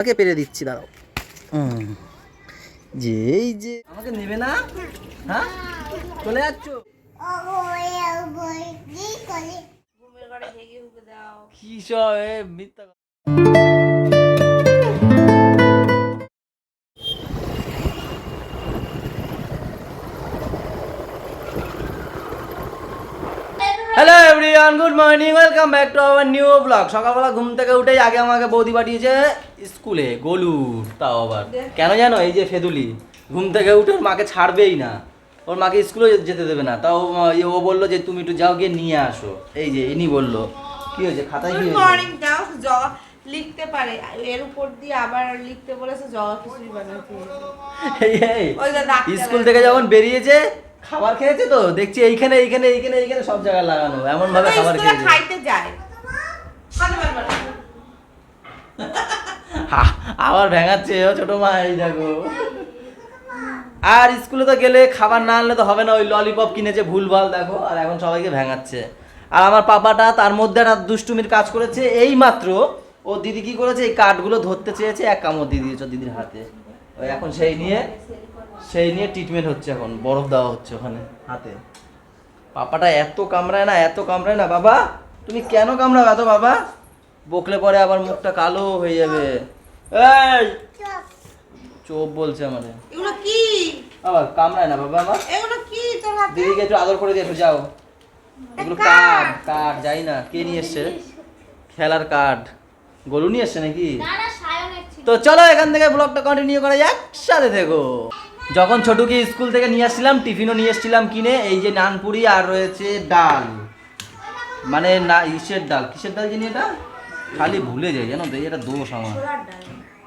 আমাকে পেরে দিচ্ছি, দাঁড়াও। যে এই যে আমাকে নেবে না, হ্যাঁ চলে যাচ্ছ কি সব মিথ্যা। Hello everyone, good morning, welcome back to our new blog. সকালবেলা ঘুম থেকে উঠেই আগে আমাকে বৌদি পাঠিয়েছে স্কুলে, গলুর। তাও আবার কেন জানো? এই যে ফেদুলি ঘুম থেকে উঠে ওর মাকে ছাড়বেই না, ওর মাকে স্কুলে যেতে দেবে না। তাও ও বললো যে তুমি একটু যাও, গিয়ে নিয়ে আসো। এই যে ইনি বললো। কি হয়েছে খাতায়? কি হয়েছে? লিখতে পারে, এর উপর দিয়ে আবার লিখতে বলেছে জগা খিচুড়ি বানাতে। স্কুল থেকে যখন বেরিয়েছে খাবার খেয়েছে, তো দেখছি এইখানে এইখানে এইখানে এইখানে সব জায়গায় লাগানো, এমন ভাবে খাবার খেয়েছে। খাইতে যায় আবার ভেঙাচ্ছে ও ছোট মা, এই দেখো। আর স্কুলে তো গেলে খাবার না আনলে তো হবে না, ওই ললিপপ কিনেছে ভুলভাল, দেখো। আর এখন সবাইকে ভেঙাচ্ছে। আর আমার পাপাটা তার মধ্যে একটা দুষ্টুমির কাজ করেছে। এই মাত্র ও দিদি কি করেছে, এই কাঠগুলো ধরতে চেয়েছে, এক কামড় দিয়ে দিয়েছে দিদির হাতে। ওই এখন সেই নিয়ে ট্রিটমেন্ট হচ্ছে, এখন বরফ দেওয়া হচ্ছে ওখানে হাতে। পাপাটা এত কামড়ায় না, এত কামড়ায় না। বাবা তুমি কেন কামড়াও এত? বাবা বকলে পরে আবার মুখটা কালো হয়ে যাবে। এই চোপ বলছে আমাদের। এগুলো কি? আবার কামড়ায় না বাবা আমার। এগুলো কি তোর হাতে? দিদিকে একটু আদর করে দিয়ে একটু যাও। এগুলো কার্ড কার্ড, যাই না কে নিয়ে এসছে, খেলার কার্ড। গলু নিয়ে এসছে নাকি? তো চলো এখান থেকে ব্লগটা কন্টিনিউ করা যাক, সাথে থেকো। যখন ছোটুকে স্কুল থেকে নিয়ে আসছিলাম, টিফিনও নিয়ে এসেছিলাম কিনে। এই যে নানপুরি আর রয়েছে ডাল, মানে না ইসের ডাল, কিসের ডাল জানি এটা, খালি ভুলে যাই জানো তো, এটা দোষ আমার।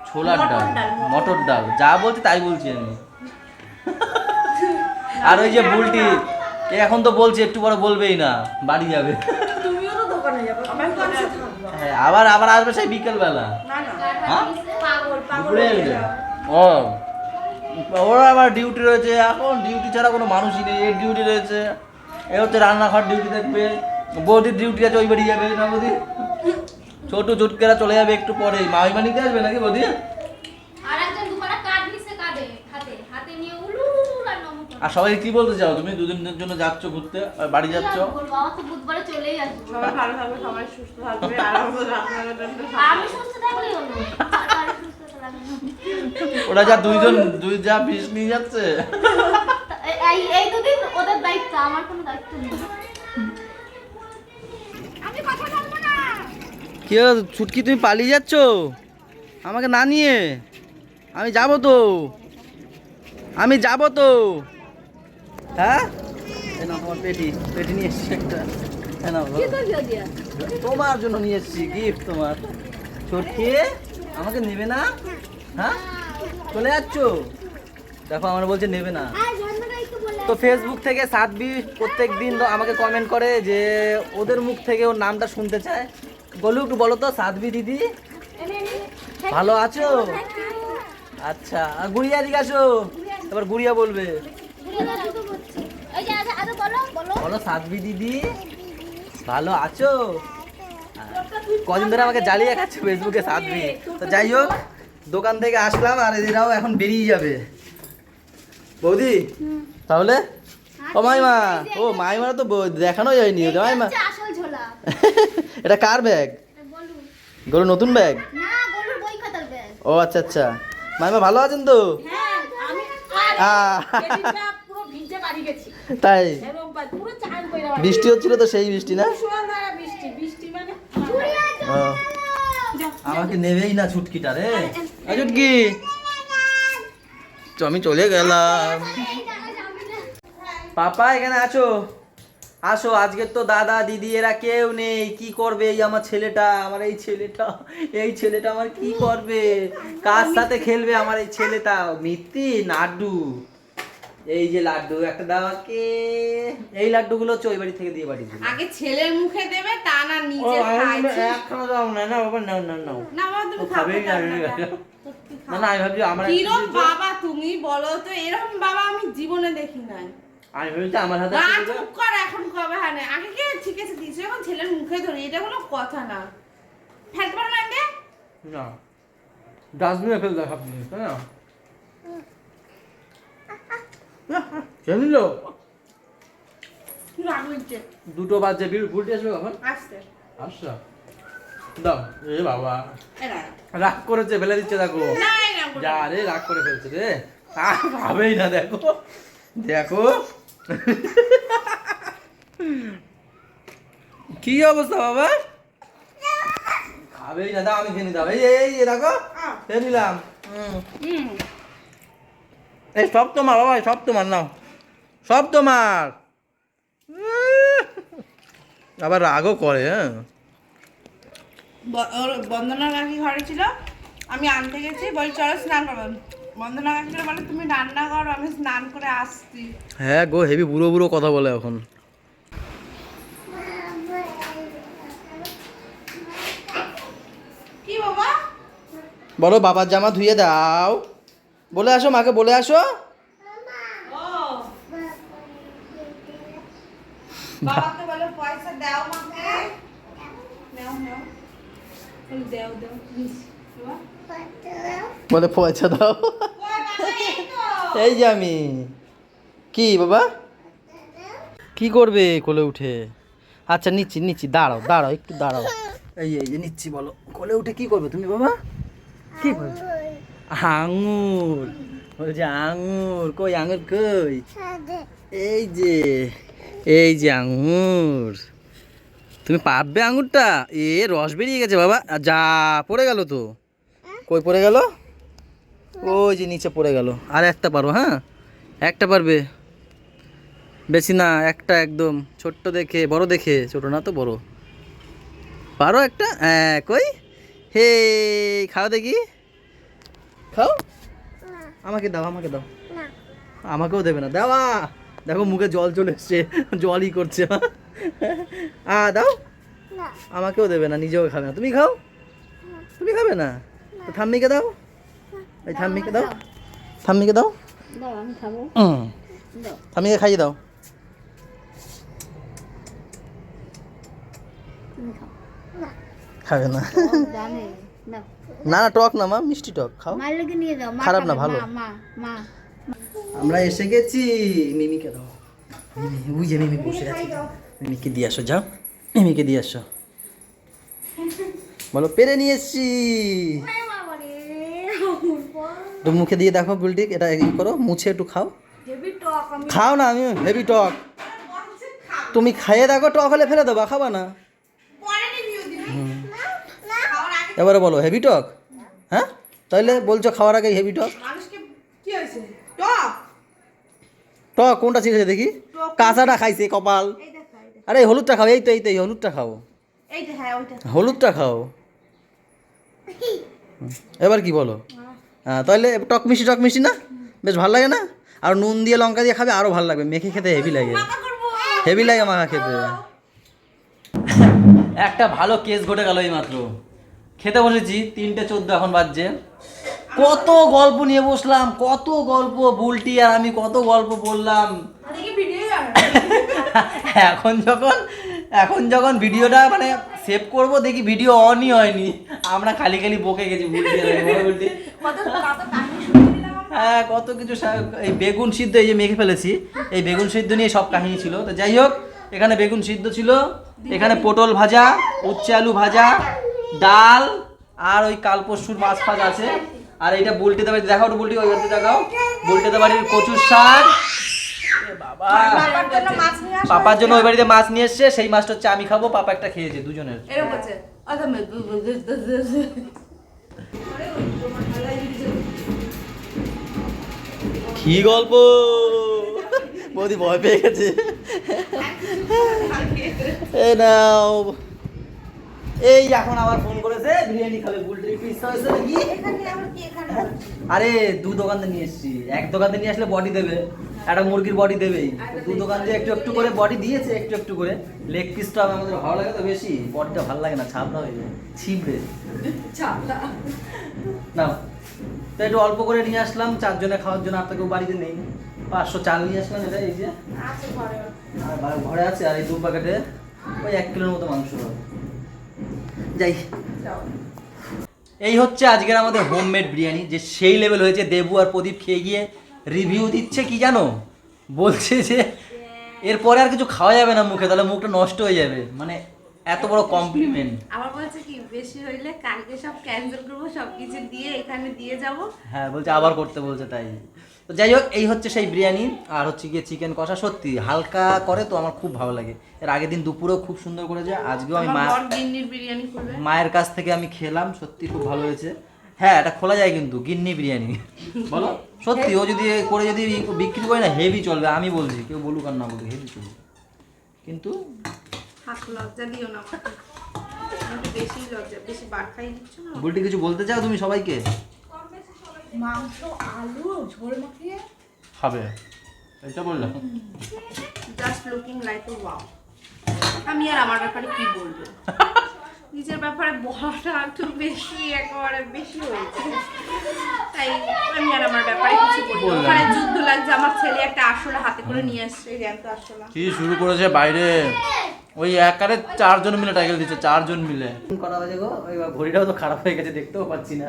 ছোলার ডাল, মটর ডাল, যা বলছি তাই বলছি আমি। আর ওই যে বুলটি এখন তো বলছে একটু পরে বলবেই না, বাড়ি যাবে। তুমিও তো দোকানে যাবে, আমি দোকানে থাকবো। হ্যাঁ আবার আবার আসবে সেই বিকেল বেলা। না না হ্যাঁ পাগল ও ওর আবার ডিউটি রয়েছে, এখন ডিউটি ছাড়া কোনো মানুষই নেই। এর ডিউটি রয়েছে, এ হচ্ছে রান্নাঘর ডিউটি দেখবে। বৌদির ডিউটি আছে, ওই বাড়ি যাবে না বৌদি? ছোট চুটকেরা চলে যাবে একটু পরেই। মামিমা নিতে আসবে নাকি বৌদি? আর সবাই কি বলতে চাও? তুমি দুদিনের জন্য যাচ্ছ ঘুরতে, বাড়ি যাচ্ছ? সবাই ভালো থাকবে, সবাই সুস্থ থাকবে, আরামে রান্নার জন্য। আমি সুস্থ থাকলেই হলো। ওরা যা দুই যা বিষ নিয়ে যাচ্ছে। এই দুদিন ওদের দায়িত্ব, আমার কোনো দায়িত্ব নেই। আমি কথা বলবো না। কি ছুটকি, তুমি পালিয়ে যাচ্ছ আমাকে না নিয়ে? আমি যাব তো, আমি যাব তো। হ্যাঁ তোমার পেটি নিয়ে এসছি একটা, তোমার জন্য নিয়ে এসছি গিফট তোমার। ছুটকি আমাকে নেবে না, হ্যাঁ চলে যাচ্ছ? দেখো আমার বলছে নেবে না। তো ফেসবুক থেকে সাদবি প্রত্যেক দিন আমাকে কমেন্ট করে যে ওদের মুখ থেকে ওর নামটা শুনতে চায়। বলো একটু, বলো তো সাদবি দিদি ভালো আছো? আচ্ছা, আর গুড়িয়া দিকে আসো, এবার গুড়িয়া বলবে। বলো সাদবি দিদি ভালো আছো? কদিন ধরে আমাকে জ্বালিয়ে খাচ্ছে ফেসবুকে সাদবি। তো যাই হোক, দোকান থেকে আসলাম আর এরাও এখন বেরিয়ে যাবে। বৌদি তাহলে ও মাইমা, ও মাইমা তো দেখানো যায়নি। মাইমা এটা কার ব্যাগ? গরু নতুন ব্যাগ? ও আচ্ছা আচ্ছা। মাইমা ভালো আছেন তো? তাই বৃষ্টি হচ্ছিল তো, সেই বৃষ্টি না? আমাকে নেবেই না ছুটকিটা রে। ছুটকি আমি চলে গেলাম। পাপা এখানে আছো? আসো, আজকে তো দাদা দিদি এরা কেউ নেই। কি করবে এই আমার ছেলেটা, আমার এই ছেলেটা আমার কি করবে? কার সাথে খেলবে আমার এই ছেলেটা? মিত্তি লাড্ডু, এই যে লাড্ডু একটা দাওয়াকে, এই লাড্ডুগুলো হচ্ছে ওই বাড়ি থেকে দিয়ে পাঠিয়েছিল। আগে ছেলের মুখে দেবে, তা না নিজে খাইছে। একখানা দাও না, না বাবা নাও নাও নাও। না বাবা তুমি খাবেই না। না না আমি ভাবছি আমার কিরম বাবা তুমি বলো তো, এরকম বাবা আমি জীবনে দেখি নাই। আমি ভাবছি আমার হাতে চুপ কর, এখন কবে হানে আগে কে ঠিক আছে দিছো, এখন ছেলের মুখে ধরে, এটা কোনো কথা না। ফেলতে পারো না আগে? না ডাস্টবিনে ফেল দেয় সব জিনিস তাই না? খেয়ে নিল। রাগ হচ্ছে 2টো বাজে ভুলটি আসবে কখন? আসতে আচ্ছা দাও। এ বাবা এরা রাগ করেছে, ফেলে দিচ্ছে দেখো। না না যা রে রাগ করে ফেলছে রে, আর ভাবেই না। দেখো দেখো কি অবস্থা বাবা, খাবেই না। দাও আমি খেয়ে নি, দাও। এই এই এই দেখো খেয়ে নিলাম। এই সব তোমার বাবা, সব তোমার, নাও সব তোমার। আবার রাগও করে। হ্যাঁ বন্দনা কাকি ঘরে ছিল, আমি আনতে গেছি, বলি চলো স্নান করবো। বন্দনা কাকি বলে তুমি রান্না করো, আমি স্নান করে আসছি। হ্যাঁ গো, হেভি বুড়ো বুড়ো কথা বলে এখন। কি বাবা? বলো বাবার জামা ধুয়ে দাও, বলে আসো মাকে, বলে আসো। বাবাকে বলো পয়সা দাও মাকে। নাও নাও, দাও দাও বলে পয়সা দাও। এই যে আমি কি বাবা কি করবে কোলে উঠে? আচ্ছা নিচ্ছি নিচ্ছি, দাঁড়াও দাঁড়াও একটু দাঁড়াও। এই এই যে নিচ্ছি, বলো কোলে উঠে কি করবে তুমি বাবা? কি করবে? আঙুর বলছে, আঙুর কই, আঙুর কই? এই যে আঙুর। তুমি পারবে আঙুরটা? এ রস বেরিয়ে গেছে বাবা, যা পড়ে গেল তো। কই পড়ে গেল? ওই যে নিচে পড়ে গেল। আর একটা পারো? হ্যাঁ একটা পারবে, বেশি না, একটা একদম ছোট্ট দেখে, বড় দেখে, ছোট না তো বড়। পারো একটা? হ্যাঁ কই, হে খাও দেখি, খাও। আমাকে দাও, আমাকে দাও। আমাকেও দেবে না, দেওয়া। দেখো মুখে জল চলে এসছে, জলই করছে। দাও। আমাকেও দেবে না, নিজেও খাবে না। তুমি খাও, তুমি খাবে না তো ঠাম্মিকে দাও। এই ঠাম্মিকে দাও, ঠাম্মিকে দাও। দাও আমি খাবো। দাও ঠাম্মিকে খাইয়ে দাও। তুমি খাও। খাবে না। জানে দাও। না না টক না মা, মিষ্টি টক খাও। মার লেগে নিয়ে যাও, মা খারাপ না, খাবে, ভালো। মা মা মা। আমরা এসে গেছি। মিমিকে দাও। মিমি, ওই যে মিমি বসে আছে। মিমিকে দিয়ে আসো, যাও মিমিকে দিয়ে আসো। বলো পেরে নিয়ে এসছি। একটু মুখে দিয়ে দেখো বুলটি, এটা ই করো, মুছে একটু খাও। খাও না, আমি হেভি টক। তুমি খাইয়ে দেখো, টক হলে ফেলে দেবা, খাবা না। এবারে বলো হেভি টক। হ্যাঁ তাইলে বলছো খাওয়ার আগে হেভি টক। মানুষকে কি হয়েছে? টক টক কোনটা শিখেছে দেখি? কাঁচাটা খাইছে কপাল। এই দেখো, এই দেখো। আরে এই হলুদটা খাও, এই তো এই তো এই হলুদটা খাও, এইটা হ্যাঁ ওইটা। হলুদটা খাও। এবার কি বলো? হ্যাঁ তাহলে টক মিষ্টি না, বেশ ভালো লাগে না? আর নুন দিয়ে লঙ্কা দিয়ে খাবে আরও ভালো লাগবে, মেখে খেতে হেভি লাগে, হেভি লাগে মাখা খেতে। একটা ভালো কেস ঘটে গেল এই মাত্র। খেতে বসেছি 3:14 এখন বাজছে। কত গল্প নিয়ে বসলাম, কত গল্প, বুলটি আর আমি কত গল্প বললাম। এখন যখন ভিডিওটা মানে সেভ করব, দেখি ভিডিও অনই হয়নি। আমরা খালি খালি বকে গেছি বুলটি আর আমি, বলো বুলটি? হ্যাঁ কত কিছু। এই বেগুন সিদ্ধ এই যে মেখে ফেলেছি, এই বেগুন সিদ্ধ নিয়ে সব কাহিনী ছিল। তো যাই হোক, এখানে বেগুন সিদ্ধ ছিল, এখানে পটল ভাজা, উচ্ছে আলু ভাজা, ডাল, আর ওই কাল পরশুর মাছ ফাছ আছে। আর এইটা বুলটিতে বাড়ি দেখাও, একটু বুলটি ওই বাড়িতে দেখাও। বুলটিতে বাড়ির কচুর শাক। বাবা পাপার জন্য ওই বাড়িতে মাছ নিয়ে এসছে, সেই মাছটা হচ্ছে আমি খাবো, পাপা একটা খেয়েছে, দুজনের। এরকম আছে। কি গল্প, বৌদি ভয় পেয়ে গেছে। এই নাও, এই এখন আবার ফোন করেছে, বিরিয়ানি খাবে, বুলটির একটু ইচ্ছা হয়েছে নাকি? আরে 2 দোকান থেকে নিয়ে এসেছি, এক দোকান থেকে নিয়ে আসলে বডি দেবে, একটা মুরগির বডি দেবেই। 2 দোকান থেকে একটু একটু করে বডি দিয়েছে, একটু একটু করে। লেগ পিসটা আমাদের ভালো লাগে তো বেশি, বডিটা ভালো লাগে না, ছাপড়া হয়ে যায়, ছিপড়ে। নাও তো একটু অল্প করে নিয়ে আসলাম 4 জনে খাওয়ার জন্য, আর তো কেউ বাড়িতে নেই। 500 চাল নিয়ে আসলাম, এটা এই যে আর ঘরে আছে। আর এই 2 প্যাকেটে ওই 1 কিলোর মতো মাংস হবে। যাই এই হচ্ছে আজকের আমাদের হোমমেড বিরিয়ানি, যে সেই লেভেল হয়েছে। দেবু আর প্রদীপ খেয়ে গিয়ে রিভিউ দিচ্ছে কি জানো, বলছে যে এরপরে আর কিছু খাওয়া যাবে না মুখে, তাহলে মুখটা নষ্ট হয়ে যাবে, মানে এত বড় কমপ্লিমেন্ট। আবার বলছে কি বেশি হইলে কালকে সব ক্যান্সেল করবো, সব কিছু দিয়ে এখানে দিয়ে যাব। হ্যাঁ বলছে আবার করতে বলছে, তাই। তো যাই হোক, এই হচ্ছে সেই বিরিয়ানি। আর হচ্ছে গিয়ে চিকেন কষা, সত্যি হালকা করে তো আমার খুব ভালো লাগে। এর আগের দিন দুপুরেও খুব সুন্দর করেছে, আজকেও আমি গিন্নির বিরিয়ানি করবে, মায়ের কাছ থেকে আমি খেলাম, সত্যি খুব ভালো হয়েছে। হ্যাঁ, এটা খোলা যায় কিন্তু, গিন্নি বিরিয়ানি বলো, সত্যি ও যদি করে যদি বিক্রি করে না, হেভি চলবে, আমি বলছি, কেউ বলুক আর না বলুক, হেভি চলবে। কিন্তু লজ্জা দিও না আমাকে, বেশি লজ্জা, বেশি বার খাই দিচ্ছ না। বুলটি কিছু বলতে চাও তুমি সবাইকে? মাংস আলু ঝোল মাখিয়ে খাবে, এটা বললাম। Just looking like a wow. আমি আর আমার ব্যাপারে কি বলবো, নিজের ব্যাপারে বলাটা একটু বেশি, একেবারে বেশি হয়েছে, তাই আমি আর আমার ব্যাপারে কিছু বলবো না। ওখানে যুদ্ধ লাগছে, আমার ছেলে একটা আসলা হাতে করে নিয়ে আসছে, এই জ্যান্ত আসলা। কি শুরু করেছে বাইরে, ওই একারে 4 জন মিলে টাইকেল দিচ্ছে, 4 জন মিলে। কটা বাজে গো? ওই ঘড়িটাও তো খারাপ হয়ে গেছে, দেখতেও পাচ্ছি না,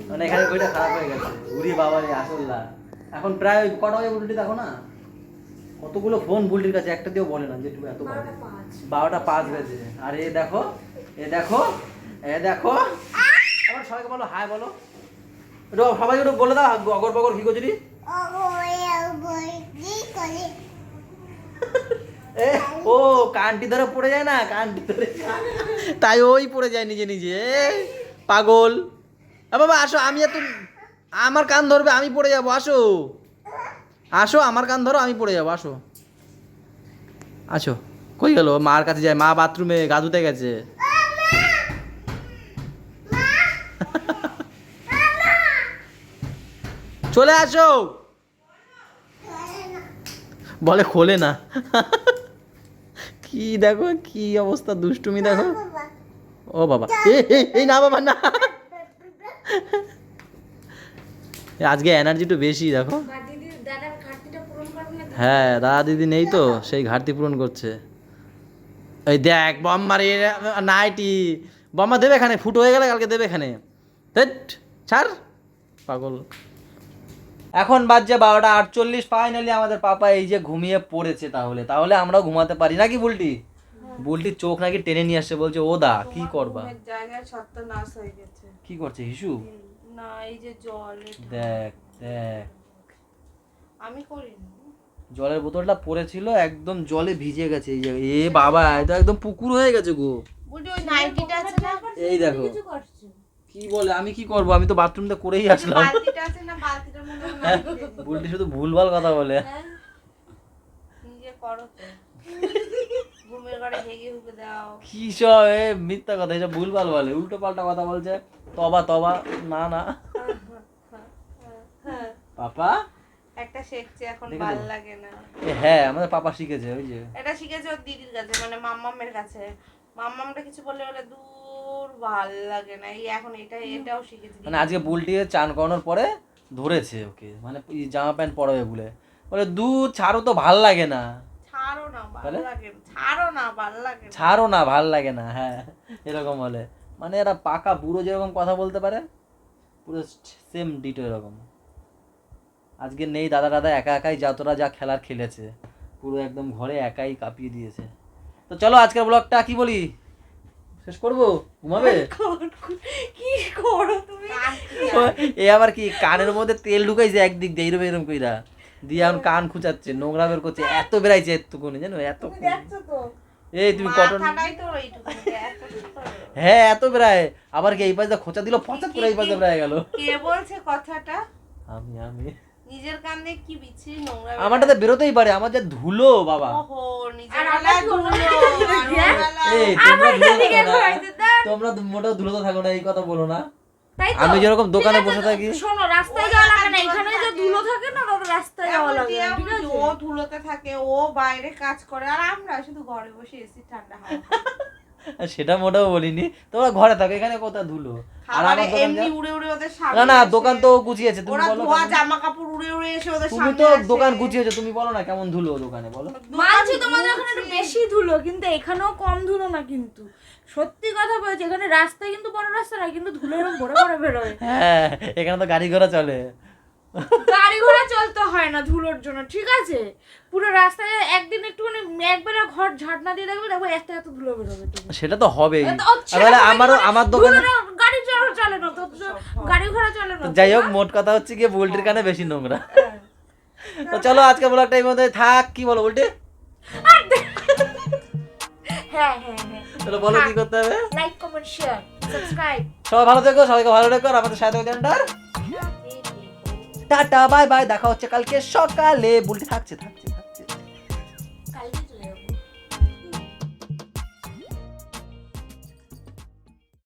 মানে এখানে ঘড়িটা খারাপ হয়ে গেছে। উড়ি বাবা রে, আসল্লা এখন প্রায় কটা বাজে বুলটি? দেখো না কতগুলো ফোন বুলটির কাছে, একটা দিয়েও বলে না যে তুমি এত বাজে। 12টা 5 বাজে। আর এ দেখো, এ দেখো, এ দেখো, আবার সবাইকে বলো হাই বলো, একটু সবাইকে একটু বলে দাও অগর বগর কি করছিস? ও কানটি ধরে পড়ে যায় না, কানটি ধরে, তাই ওই পড়ে যায় নিজে নিজে, পাগল। বাবা আসো, আমি এত, আমার কান ধরবে, আমি পড়ে যাবো, আসো আসো, আমার কান ধরো, আমি পড়ে যাবো, আসো আসো। কই গেল? মার কাছে যায়, মা বাথরুমে গা ধুতে গেছে। চলে আসো, বলে খোলে না। কি দেখো কি অবস্থা, দুষ্টুমি দেখো। ও বাবা, এই না বাবা না, আজকে এনার্জি একটু বেশি দেখো। হ্যাঁ, দাদা দিদি নেই তো, সেই ঘাটতি পূরণ করছে। এই দেখ বম্মার নাইটি, বম্মা দেবে এখানে, ফুট হয়ে গেলে কালকে দেবে এখানে, ছাড় পাগল। এখন বাজছে 12:48, ফাইনালি আমাদের পাপা এই যে ঘুমিয়ে পড়েছে। তাহলে আমরাও ঘুমাতে পারি নাকি বুলটি? বুলটির চোখ নাকি টেনে নিয়ে আসছে, বলছে ও দা কি করবা? জায়গায় ছত্রনাশ হয়ে গেছে। কি করছে হিসু? না এই যে জল, দেখ দেখ, আমি করিনি। জলের বোতলটা পড়েছিল, একদম জলে ভিজে গেছে এই জায়গায়। এ বাবা, এটা একদম পুকুর হয়ে গেছে গো। বুঝি ওই নাইটিটা আছে না, এই দেখো কি বলে, আমি কি করব, আমি তো বাথরুমটা করেই আসলাম। বালতিটা আছে না, বালতিটার মধ্যে নাইটি। বুলটি শুধু ভুলভাল কথা বলে। নিজে করো তো, ঘুমের ঘরে হেগে হুকে দাও। কি সব মিথ্যা কথা, এসব ভুলভাল বলে, উল্টো পাল্টা কথা বলছে। তবা তবা, না না পাপা একটা শেখছে এখন, ভালো লাগে না। হ্যাঁ, আমাদের পাপা শিখেছে, ওই যে এটা শিখেছে ওর দিদির কাছে, মানে মাম্মামের কাছে। মাম্মামটা কিছু বললে বলে দূর, ভাল লাগে না। এই এখন এটাও শিখেছে, মানে আজকে বুলটি চান করানোর পরে ধরেছে ওকে, মানে জামা প্যান্ট পরাবে বলে দুধ ছাড়ো তো ভাল লাগে না, ছাড়ো না ভাল লাগে না, ছাড়ো না ভাল লাগে না, ছাড়ো না ভাল লাগে না। হ্যাঁ, এরকম বলে, মানে এরা পাকা বুড়ো যেরকম কথা বলতে পারে, পুরো সেম ডিটো এরকম। আজকে নেই দাদা একাই যতটা যা খেলার খেলেছে, পুরো একদম ঘরে একাই কাঁপিয়ে দিয়েছে। তো চলো আজকের ব্লগটা কি বলি, শেষ করবো? ঘুমাবে? কি করো তুমি? এ আবার কি কানের মধ্যে তেল ঢুকাইছে একদিক দিয়ে, এরম কইরা দিয়ে এখন কান খুঁচাচ্ছে, নোংরা বের করছে, এত বেরাইছে এতক্ষণে, জানো এত। এই তুমি কটন, হ্যাঁ এত বেরায়, আবার কি এই পাশে খোঁচা দিল, ফচাত করে এই পাশে বেরায় গেল। কে বলছে কথাটা? আমি নিজের কান দিয়ে কি বিচ্ছিরি নোংরা, আমারটাতে বেরোতেই পারে, আমার যে ধুলো বাবা। ওহো, নিজের গালে ধুলো, এই তোমরা মোটেও ধুলো তো থাকো না, এই কথা বলো না। আমি যেরকম দোকানে বসে থাকি, শোনো, রাস্তায় যাওয়া লাগে না, এখানে যে ধুলো থাকে না, তবে রাস্তায় যাওয়া লাগে না, ঠিক আছে? ও ধুলোতে থাকে, ও বাইরে কাজ করে, আর আমরা শুধু ঘরে বসে এসি ঠান্ডা হাওয়া। সেটা মোটেও বলিনি, তোমরা ঘরে থাকো, এখানে কোথায় ধুলো? আর খাবারে আমার দোকান এমনি উড়ে উড়ে ওদের সামনে না না এসে- দোকান তো গুছিয়েছে, তুমি ওরা বলো ধোয়া কেমন? জামা কাপড় উড়ে উড়ে এসে ওদের তুমি সামনে তো আসে। দোকান গুছিয়েছো, তুমি বলো না কেমন ধুলো দোকানে, বলো। মানছি তোমাদের ওখানে একটু বেশি ধুলো, কিন্তু এখানেও কম ধুলো না। কিন্তু সত্যি কথা বলছি, এখানে রাস্তায় কিন্তু বড় রাস্তা না, কিন্তু ধুলো এরকম ভরে ভরে বেরোয়। হ্যাঁ এখানে তো গাড়ি ঘোড়া চলে। গাড়ি ঘোড়া চলতে হয় না ধুলোর জন্য, ঠিক আছে? পুরো রাস্তায় একদিন একটুখানি একবারে ঘর ঝাড়না দিয়ে দেখবে, দেখবে এত এত ধুলো বেরোবে। সেটা তো হবেই। সেটা তাহলে হবে আমারও কি করে? আমার দোকানে ধুলোটা গাড়ি চলে না তো, গাড়ি ঘোড়া চলে না তো। যাই হোক, মোট কথা হচ্ছে গিয়ে বুলটির কানে বেশি নোংরা। হ্যাঁ। তো চলো আজকে ব্লগটা এই মধ্যে থাক, কি বলো বুলটি? হ্যাঁ হ্যাঁ হ্যাঁ, চলো বলো কি করতে হবে। Like comment share subscribe. সবাই ভালো থেকো, সবাইকে ভালো রেখো, আর আমাদের সাথে জানটা টাটা বাই বাই, দেখা হচ্ছে কালকে সকালে। বুলটি থাকছে।